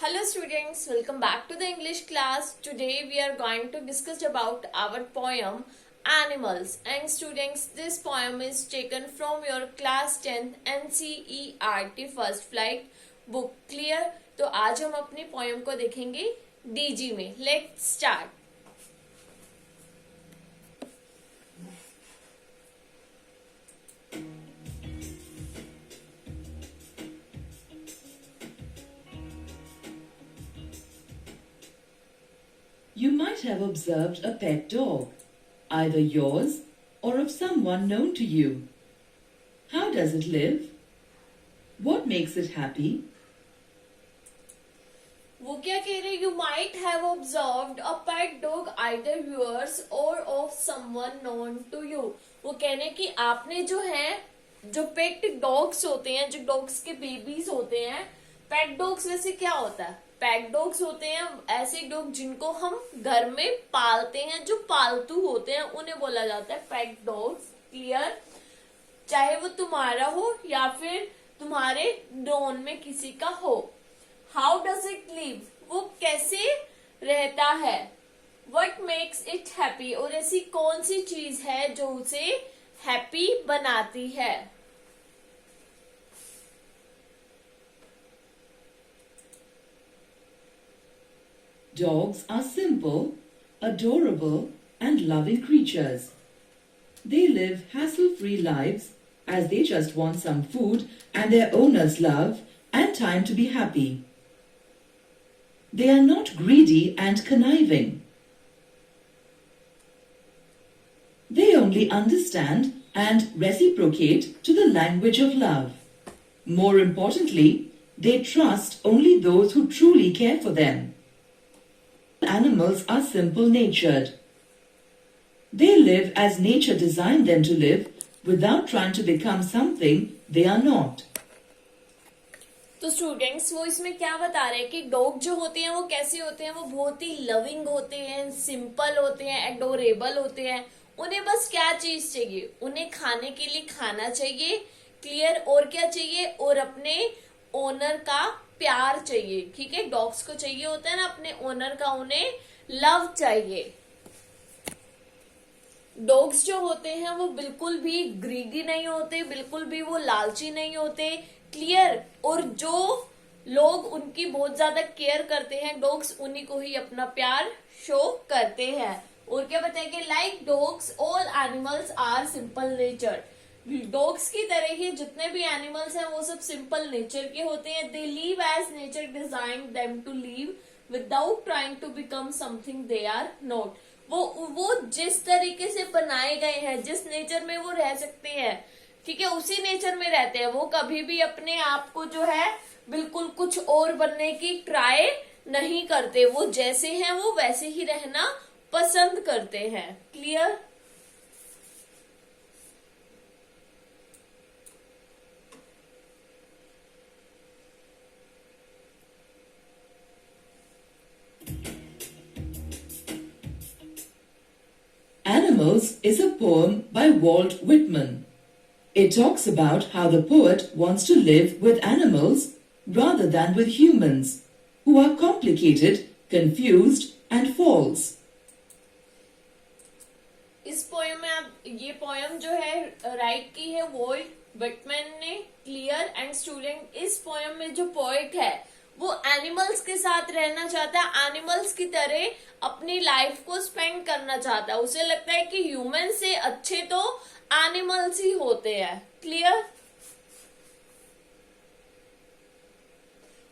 Hello students, welcome back to the English class. Today we are going to discuss about our poem Animals. And students, this poem is taken from your class 10th NCERT First Flight book. Clear? तो आज हम अपनी poem को देखेंगे DG में. Let's start. You might have observed a pet dog, either yours or of someone known to you. How does it live? What makes it happy? वो क्या कह रहे? You might have observed a pet dog either yours or of someone known to you. वो कहने कि आपने जो पेट dogs होते हैं, जो डॉग्स के बेबीज होते हैं, पेट डॉग्स वैसे क्या होता है? पेट डॉग्स होते हैं ऐसे डॉग जिनको हम घर में पालते हैं, जो पालतू होते हैं, उन्हें बोला जाता है पेट डॉग्स. क्लियर? चाहे वो तुम्हारा हो या फिर तुम्हारे नॉन में किसी का हो. How does it live? वो कैसे रहता है. What makes it happy? और ऐसी कौन सी चीज है जो उसे हैप्पी बनाती है. Dogs are simple, adorable, and loving creatures. They live hassle-free lives as they just want some food and their owner's love and time to be happy. They are not greedy and conniving. They only understand and reciprocate to the language of love. More importantly, they trust only those who truly care for them. Animals are simple-natured. They live as nature designed them to live without trying to become something they are not. तो students वो इसमें क्या बता रहे हैं कि dog जो होते हैं वो कैसे होते हैं. वो बहुत ही लविंग होते हैं, सिंपल होते हैं, एडोरेबल होते हैं. उन्हें बस क्या चीज चाहिए? उन्हें खाने के लिए खाना चाहिए. क्लियर? और क्या चाहिए? और अपने ओनर का प्यार चाहिए. ठीक है, डॉग्स को चाहिए होता है ना अपने ओनर का, उन्हें लव चाहिए. डॉग्स जो होते हैं वो बिल्कुल भी ग्रीडी नहीं होते, बिल्कुल भी वो लालची नहीं होते. क्लियर? और जो लोग उनकी बहुत ज्यादा केयर करते हैं, डॉग्स उन्हीं को ही अपना प्यार शो करते हैं. और क्या बताएंगे? Like dogs all animals are simple nature. Dogs की तरह ही जितने भी एनिमल्स हैं वो सब सिंपल नेचर के होते हैं. They live as nature design them to live without trying to become something they are not. वो जिस तरीके से बनाए गए हैं, जिस नेचर में वो रह सकते हैं, ठीक है, उसी नेचर में रहते हैं. वो कभी भी अपने आप को जो है बिल्कुल कुछ और बनने की ट्राई नहीं करते. वो जैसे हैं वो वैसे ही रहना पसंद करते हैं. Clear? Animals is a poem by Walt Whitman. It talks about how the poet wants to live with animals rather than with humans, who are complicated, confused, and false. इस पोएम में आप ये पोएम जो है right की है Walt Whitman ने. Clear? And student, इस पोएम में जो पोएट है वो एनिमल्स के साथ रहना चाहता है, एनिमल्स की तरह अपनी लाइफ को स्पेंड करना चाहता है. उसे लगता है कि ह्यूमन से अच्छे तो एनिमल्स ही होते हैं. क्लियर?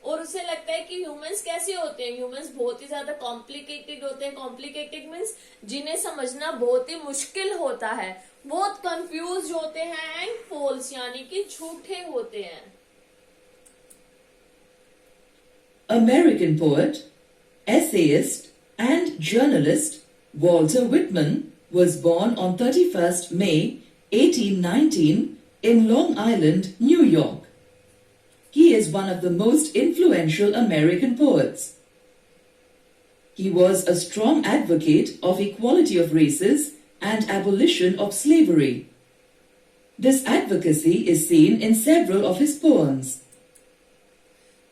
और उसे लगता है कि ह्यूमंस कैसे होते हैं? ह्यूमंस बहुत ही ज्यादा कॉम्प्लिकेटेड होते हैं. कॉम्प्लिकेटेड मीन्स जिन्हें समझना बहुत ही मुश्किल होता है, बहुत कंफ्यूज होते हैं, एंड फॉल्स यानी कि झूठे होते हैं. American poet, essayist, and journalist Walter Whitman was born on 31st May 1819 in Long Island, New York. He is one of the most influential American poets. He was a strong advocate of equality of races and abolition of slavery. This advocacy is seen in several of his poems.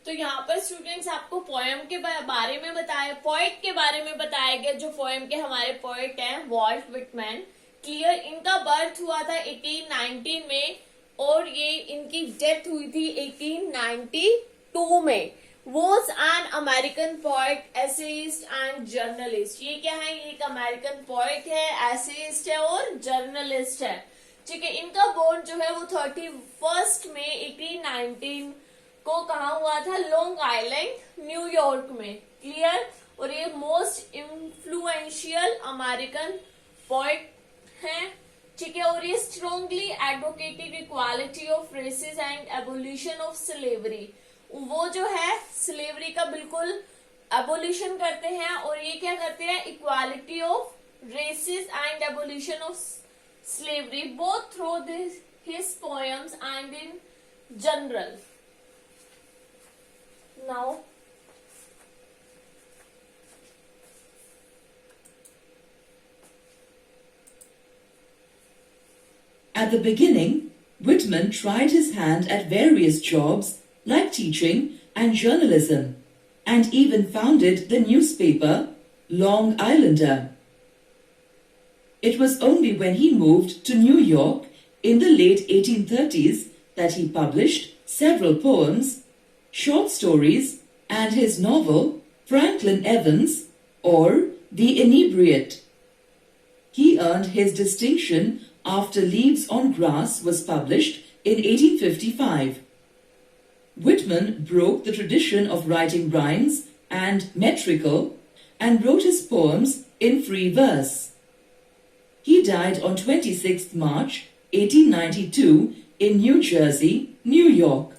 तो यहाँ पर students आपको poem के बारे में बताया, poet के बारे में बताया गया, जो पोएम के हमारे पोएट हैं वॉल्ट विटमैन। क्लियर, इनका बर्थ हुआ था 1819 में और ये इनकी डेथ हुई थी 1892 में। Was an American poet, essayist and journalist. ये क्या है, ये एक अमेरिकन पोएट है, एसेइस्ट है और जर्नलिस्ट है। ठीक है, इनका बोर्न जो है वो 31 मई 1819 को कहा हुआ था, लॉन्ग आइलैंड न्यूयॉर्क में। क्लियर, और ये मोस्ट इन्फ्लुएंशियल अमेरिकन पोएट हैं। ठीक है, और ये strongly advocated equality of races and abolition of slavery. वो जो है स्लेवरी का बिल्कुल एबोलिशन करते हैं और ये क्या करते हैं, equality of races and abolition of slavery, both through his poems and in general. Now, at the beginning, Whitman tried his hand at various jobs like teaching and journalism, and even founded the newspaper Long Islander. It was only when he moved to New York in the late 1830s that he published several poems, short stories, and his novel Franklin Evans, or The Inebriate. He earned his distinction after Leaves on Grass was published in 1855. Whitman broke the tradition of writing rhymes and metrical and wrote his poems in free verse. He died on 26th March 1892 in New Jersey, New York.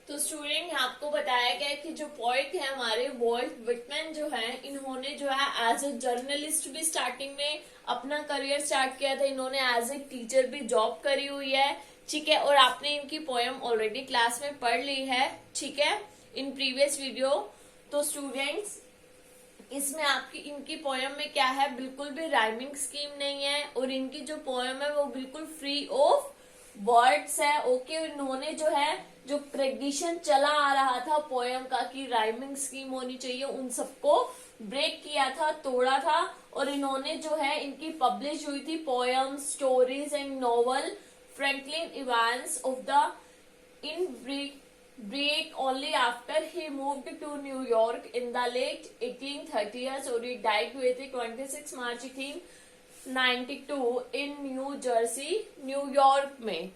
तो student आपको बताया गया कि जो poet है हमारे Walt Whitman जो है, इन्होंने जो है एज ए जर्नलिस्ट भी स्टार्टिंग में अपना करियर स्टार्ट किया था। इन्होंने एज ए टीचर भी जॉब करी हुई है। ठीक है, और आपने इनकी पोएम ऑलरेडी क्लास में पढ़ ली है। ठीक है, इन प्रीवियस वीडियो। तो स्टूडेंट्स, इसमें आपकी इनकी पोएम में क्या है, बिल्कुल भी राइमिंग स्कीम नहीं है और इनकी जो पोएम है वो बिल्कुल फ्री ऑफ वर्ड्स है। ओके, इन्होंने जो है जो ट्रेडिशन चला आ रहा था पोएम का कि राइमिंग स्कीम होनी चाहिए, उन सबको ब्रेक किया था, तोड़ा था। और इन्होंने जो है इनकी पब्लिश हुई थी poem, stories and novel Franklin Evans of the inebriate only after he moved to New York in the late 1830s और ये डाइड हुए थे 26 March 1892 in New Jersey, New York में।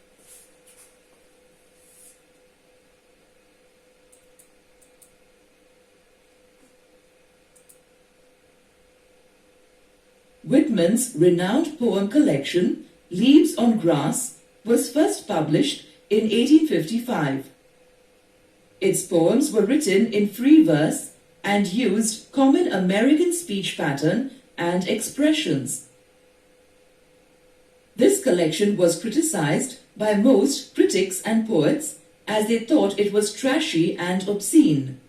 Whitman's renowned poem collection, Leaves on Grass, was first published in 1855. Its poems were written in free verse and used common American speech pattern and expressions. This collection was criticized by most critics and poets as they thought it was trashy and obscene.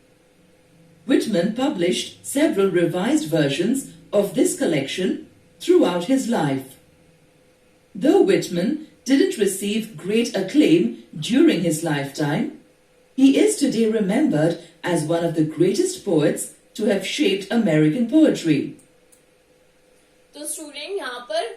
Whitman published several revised versions of this collection throughout his life. Though Whitman didn't receive great acclaim during his lifetime, he is today remembered as one of the greatest poets to have shaped American poetry. तो student यहाँ पर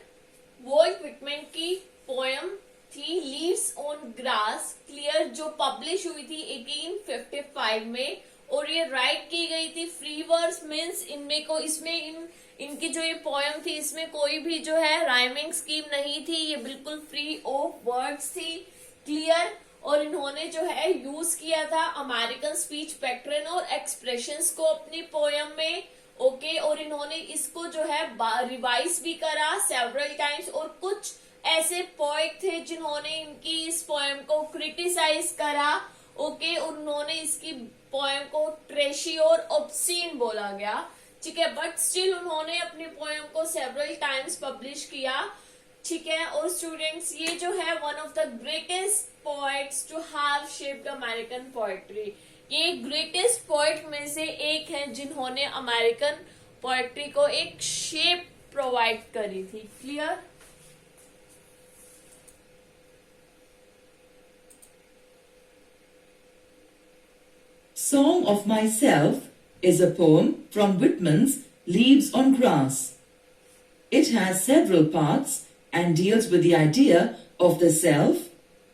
Walt Whitman की poem थी leaves on grass. Clear, जो publish हुई थी 1855 में और ये राइट की गई थी फ्री वर्स, मीन्स इसमें इनकी जो ये पोएम थी इसमें कोई भी जो है राइमिंग स्कीम नहीं थी, ये बिल्कुल फ्री ऑफ वर्ड्स थी। क्लियर, और इन्होंने जो है यूज किया था अमेरिकन स्पीच पैटर्न और एक्सप्रेशंस को अपनी पोएम में। ओके, और इन्होंने इसको जो है रिवाइज भी करा सेवरल टाइम्स और कुछ ऐसे पोएट थे जिन्होंने इनकी इस पोएम को क्रिटिसाइज करा। ओके, उन्होंने इसकी पोएम को ट्रेशी और ऑब्सीन बोला गया। ठीक है, बट स्टिल उन्होंने अपनी पोएम को सेवरल टाइम्स पब्लिश किया। ठीक है, और स्टूडेंट्स, ये जो है one of the greatest poets to have shaped American poetry. ये ग्रेटेस्ट पोएट में से एक है जिन्होंने अमेरिकन पोएट्री को एक शेप प्रोवाइड करी थी। Clear, Song of Myself is a poem from Whitman's Leaves on Grass. It has several parts and deals with the idea of the self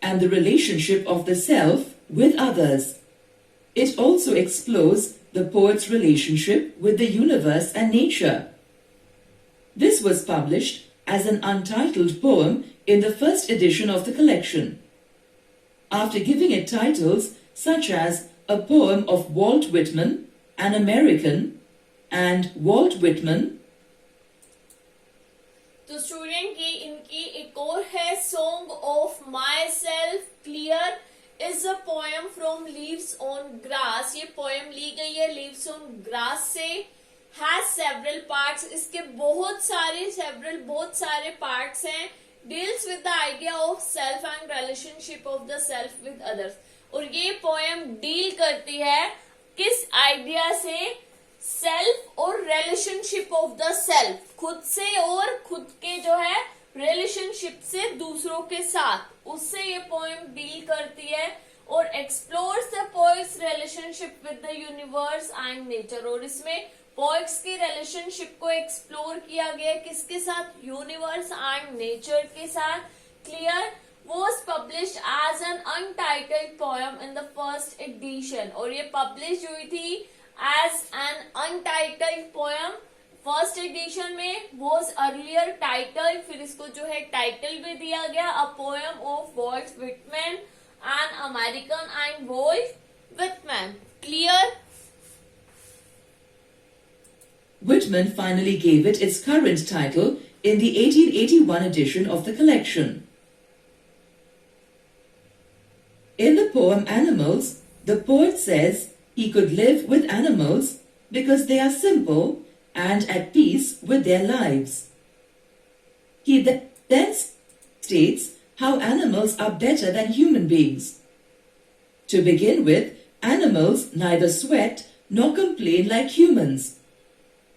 and the relationship of the self with others. It also explores the poet's relationship with the universe and nature. This was published as an untitled poem in the first edition of the collection. After giving it titles such as A Poem of Walt Whitman, An American, and Walt Whitman, तो student की इनकी एक और है song of my self clear is a poem from leaves on grass. ये poem ली गई है leaves on grass से. हैज सेवरल पार्ट्स, इसके बहुत सारे पार्ट्स हैं. Deals with the idea of self and relationship of the self with others. और ये पोएम डील करती है किस आइडिया से? सेल्फ और रिलेशनशिप ऑफ द सेल्फ, खुद से और खुद के जो है रिलेशनशिप से दूसरों के साथ, उससे ये पोएम डील करती है और explores the poets relationship with the universe and nature. और इसमें पोएट्स की रिलेशनशिप को एक्सप्लोर किया गया किसके साथ? यूनिवर्स एंड नेचर के साथ. Clear. was published as an untitled poem in the first edition. और ये publish हुई थी as an untitled poem first edition में. was earlier titled, फिर इसको जो है टाइटल भी दिया गया A Poem of Walt Whitman, an American and Walt Whitman. Clear? Whitman finally gave it its current title in the 1881 edition of the collection. In the poem Animals, the poet says he could live with animals because they are simple and at peace with their lives. He then states how animals are better than human beings. To begin with, animals neither sweat nor complain like humans.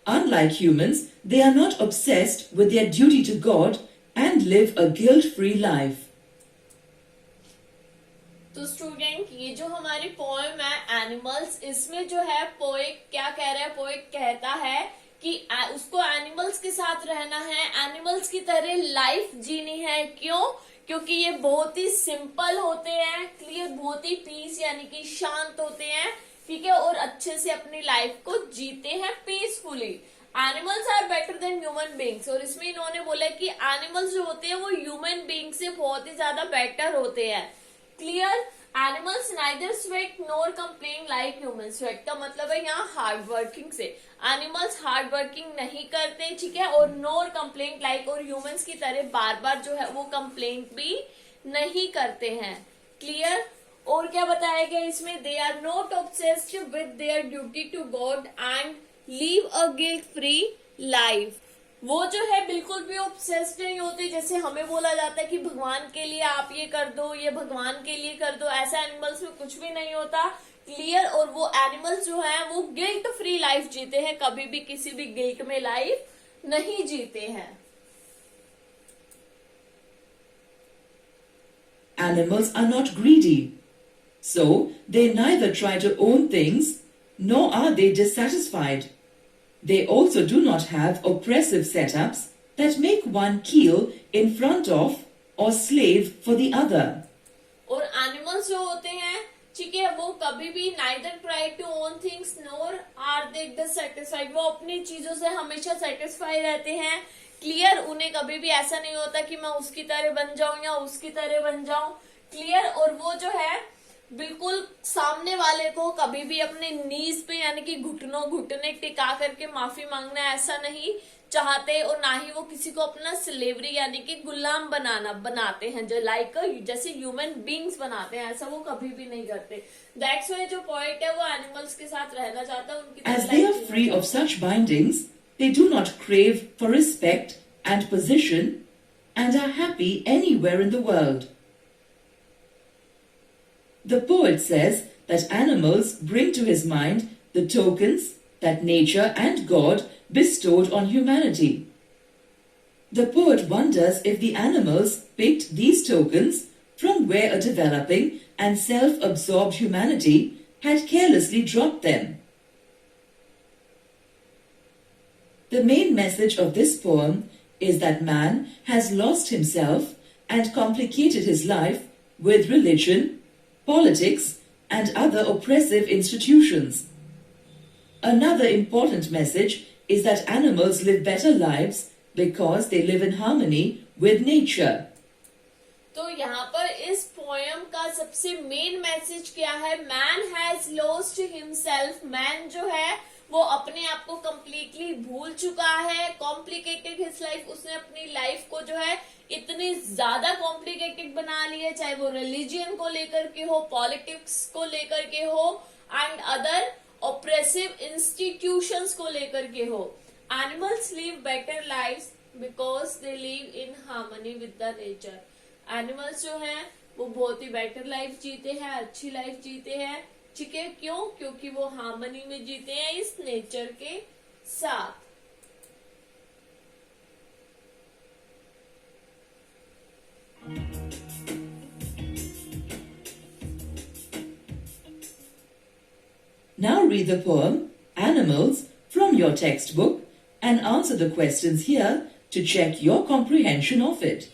Unlike humans, they are not obsessed with their duty to God and live a guilt-free life. तो student ये जो हमारी poem है animals, इसमें जो है poet क्या कह रहा है? पोएट कहता है कि उसको एनिमल्स के साथ रहना है, एनिमल्स की तरह लाइफ जीनी है. क्यों? क्योंकि ये बहुत ही सिंपल होते हैं. क्लियर. बहुत ही पीस यानी कि शांत होते हैं. ठीक है. और अच्छे से अपनी लाइफ को जीते हैं peacefully. Animals are better than human beings. और इसमें इन्होंने बोला कि एनिमल्स जो होते हैं वो ह्यूमन बींग से बहुत ही ज्यादा बेटर होते हैं. क्लियर. एनिमल्स नाइदर स्वेट नोर कंप्लेन लाइक ह्यूमन. स्वेट का मतलब है यहाँ हार्ड वर्किंग से. एनिमल्स हार्ड वर्किंग नहीं करते. ठीक है. और नोर कंप्लेन लाइक, और ह्यूमंस की तरह बार बार जो है वो कंप्लेन भी नहीं करते हैं. क्लियर. और क्या बताया गया इसमें? They are not obsessed with their duty to God and leave a guilt free life. वो जो है बिल्कुल भी ऑब्सेस्ड नहीं होती. जैसे हमें बोला जाता है कि भगवान के लिए आप ये कर दो, ये भगवान के लिए कर दो, ऐसा एनिमल्स में कुछ भी नहीं होता. क्लियर. और वो एनिमल्स जो है वो गिल्ट फ्री लाइफ जीते हैं, कभी भी किसी भी गिल्ट में लाइफ नहीं जीते हैं. Animals are not greedy, so they neither try to own things nor are they dissatisfied. They also do not have oppressive setups that make one kneel in front of or slave for the other. और animals जो होते हैं, ठीक है, वो कभी भी neither try to own things nor are they dissatisfied. वो अपनी चीजों से हमेशा सेटिस्फाई रहते हैं. क्लियर. उन्हें कभी भी ऐसा नहीं होता कि मैं उसकी तरह बन जाऊं या उसकी तरह बन जाऊं. क्लियर. और वो जो है बिल्कुल सामने वाले को कभी भी अपने नीज पे यानी कि घुटने टिका करके माफी मांगना ऐसा नहीं चाहते. और ना ही वो किसी को अपना स्लेवरी यानी कि गुलाम बनाते हैं, जो लाइक जैसे ह्यूमन बींग्स बनाते हैं, ऐसा वो कभी भी नहीं करते. दैट्स व्हाई जो पॉइंट है वो एनिमल्स के साथ रहना चाहता है. उनकी As they are free of such bindings, they do not crave for respect and position and are happy anywhere in the world. The poet says that animals bring to his mind the tokens that nature and God bestowed on humanity. The poet wonders if the animals picked these tokens from where a developing and self-absorbed humanity had carelessly dropped them. The main message of this poem is that man has lost himself and complicated his life with religion, politics, and other oppressive institutions. Another important message is that animals live better lives because they live in harmony with nature. तो यहाँ पर इस poem का सबसे main message क्या है? Man has lost himself. Man जो है वो अपने आप को कम्प्लीटली भूल चुका है। कॉम्प्लिकेटेड हिज लाइफ, उसने अपनी लाइफ को जो है इतनी ज्यादा कॉम्प्लिकेटेड बना लिया, चाहे वो रिलीजियन को लेकर के हो, पॉलिटिक्स को लेकर के हो, एंड अदर ऑप्रेसिव इंस्टीट्यूशंस को लेकर के हो। Animals live better lives because they live in harmony with the nature. Animals जो हैं वो बहुत ही बेटर लाइफ जीते हैं, अच्छी लाइफ जीते हैं। ठीक है, क्यों? क्योंकि वो हार्मनी में जीते हैं इस नेचर के साथ। Now read the poem Animals from your textbook and answer the questions here to check your comprehension of it.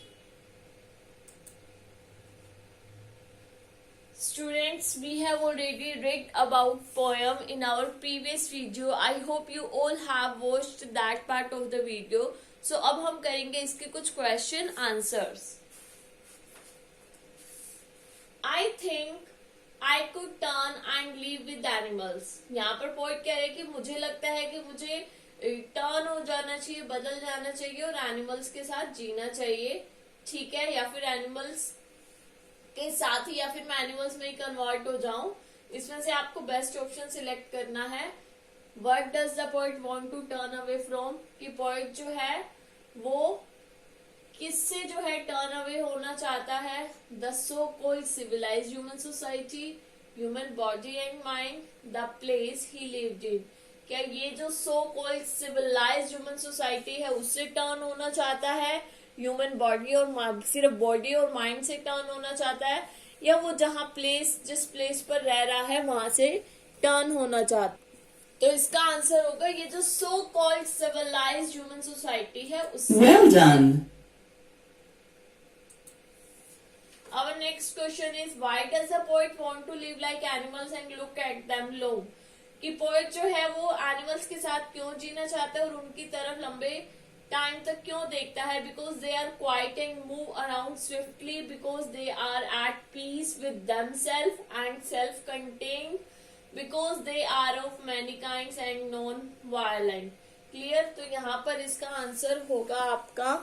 Students, we have already read about poem in our previous video. I hope you all have watched that part of the video. So अब हम करेंगे इसके कुछ question answers. I think I could turn and live with animals. यहाँ पर poet कह रहे हैं कि मुझे लगता है कि मुझे टर्न हो जाना चाहिए, बदल जाना चाहिए और एनिमल्स के साथ जीना चाहिए। ठीक है, या फिर एनिमल्स के साथ ही, या फिर मैं एनिमल्स में ही कन्वर्ट हो जाऊं। इसमें से आपको बेस्ट ऑप्शन सिलेक्ट करना है। What does the poet want to turn away from? कि पोएट जो है वो किससे जो है टर्न अवे होना चाहता है? The so called civilized human society, human body and mind, the place he lived in. क्या ये जो so called civilized human society है उससे टर्न होना चाहता है, ह्यूमन बॉडी और सिर्फ बॉडी और माइंड से टर्न होना चाहता है, या वो जहां प्लेस, जिस प्लेस पर रह रहा है वहां से टर्न होना चाहता है? तो इसका आंसर होगा ये जो so called civilized human society है उससे। Well done. Our next question is why does the poet want to live like animals and look at them long? कि पोएट जो है वो एनिमल्स के साथ क्यों जीना चाहता है और उनकी तरफ लंबे टाइम तक क्यों देखता है? Because they are quiet and move around swiftly, because they are at peace with themselves and self contented, because they are of many kinds and non violent. Clear? तो यहाँ पर इसका आंसर होगा आपका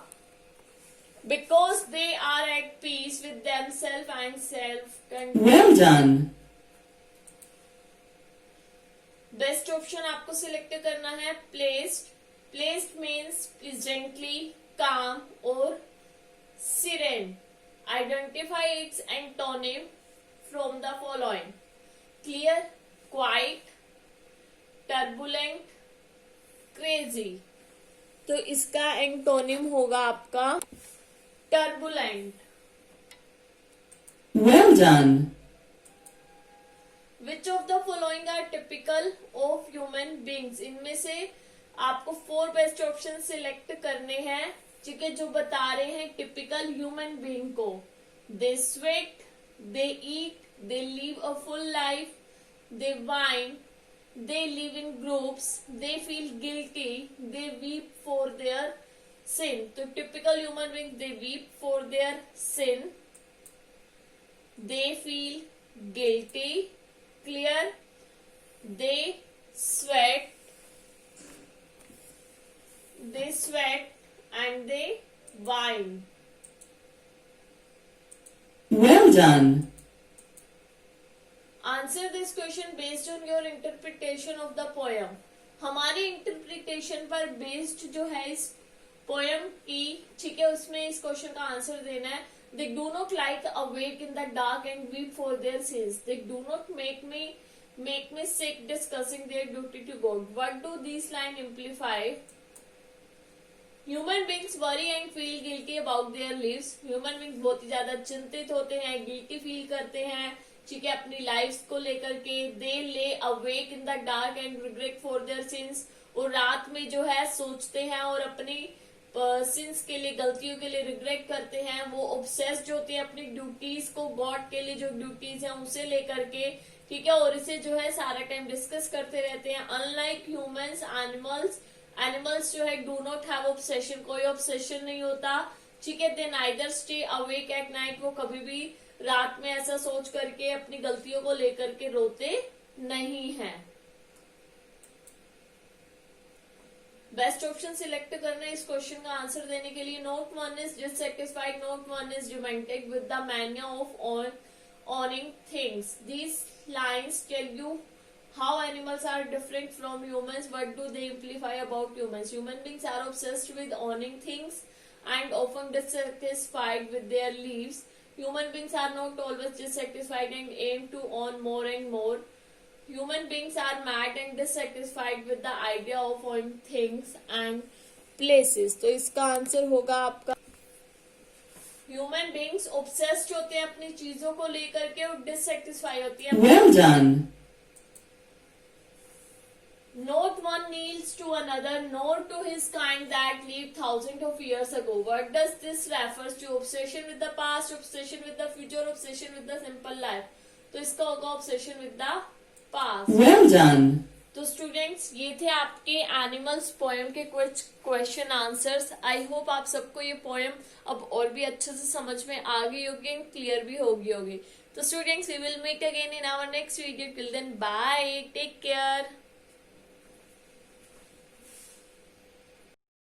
because they are at peace with themselves and self contented. Well done. Best option आपको select करना है placed. Placed means pleasantly, calm or serene. Identify its antonym from the following. Clear, quiet, turbulent, crazy. तो इसका antonym होगा आपका turbulent. Well done. Which of the following are typical of human beings? इनमें से आपको 4 best option select करने हैं, ठीक है, जो बता रहे हैं टिपिकल ह्यूमन बीइंग को। They sweat, they eat, they live a full life, they whine, they live in groups, they feel guilty, they weep for their sin. तो typical human being, they weep for their sin, they feel guilty, clear, they sweat and they whine. Well done. Answer this question based on your interpretation of the poem. हमारी interpretation पर based जो है इस poem की, ठीक है, उसमें इस क्वेश्चन का आंसर देना है। They do not lie awake in the dark and weep for their sins. They do not make me sick discussing their duty to God. What do these lines imply? Human beings worry and feel guilty about their lives. Human beings बहुत ही ज्यादा चिंतित होते हैं, guilty feel करते हैं, ठीक है, अपनी लाइफ को लेकर के। दे ले awake in the dark and regret for their since, और रात में जो है सोचते हैं और अपनी सिंस के लिए, गलतियों के लिए रिग्रेट करते हैं। वो ऑब्सेस्ड होते हैं अपनी ड्यूटीज को, गॉड के लिए जो ड्यूटीज हैं उसे लेकर के, ठीक है, और इसे जो है सारा टाइम डिस्कस करते रहते हैं। अनलाइक ह्यूमंस, एनिमल्स जो है डू नॉट हैव ऑब्सेशन, कोई ऑब्सेशन नहीं होता, ठीक है। They neither stay awake at night, वो कभी भी रात में ऐसा सोच करके अपनी गलतियों को लेकर के रोते नहीं है। बेस्ट ऑप्शन सिलेक्ट करना है इस क्वेश्चन का आंसर देने के लिए। Note 1 is dissatisfied, note 1 is romantic with the mania of owning things. These lines tell you how animals are different from humans. What do they imply about humans? Human beings are obsessed with owning things and often dissatisfied with their lives. Human beings are not always dissatisfied and aim to own more and more. Human beings are mad and dissatisfied with the idea of owning things and places. तो इसका answer होगा आपका human beings obsessed होते हैं अपनी चीजों को लेकर के और डिससेटिस्फाई होती है। Well done. Not one kneels to another, nor to his kind that lived thousands of years ago. What does this refers to? Obsession with the past, obsession with the future, obsession with the simple life. तो इसका होगा obsession with the past. Well done. तो students ये थे आपके animals poem के कुछ question answers. I hope आप सबको ये पोएम अब और भी अच्छे से समझ में आ गई होगी एंड क्लियर भी होगी होगी। तो students we will meet again in our next video. Till then bye, take care.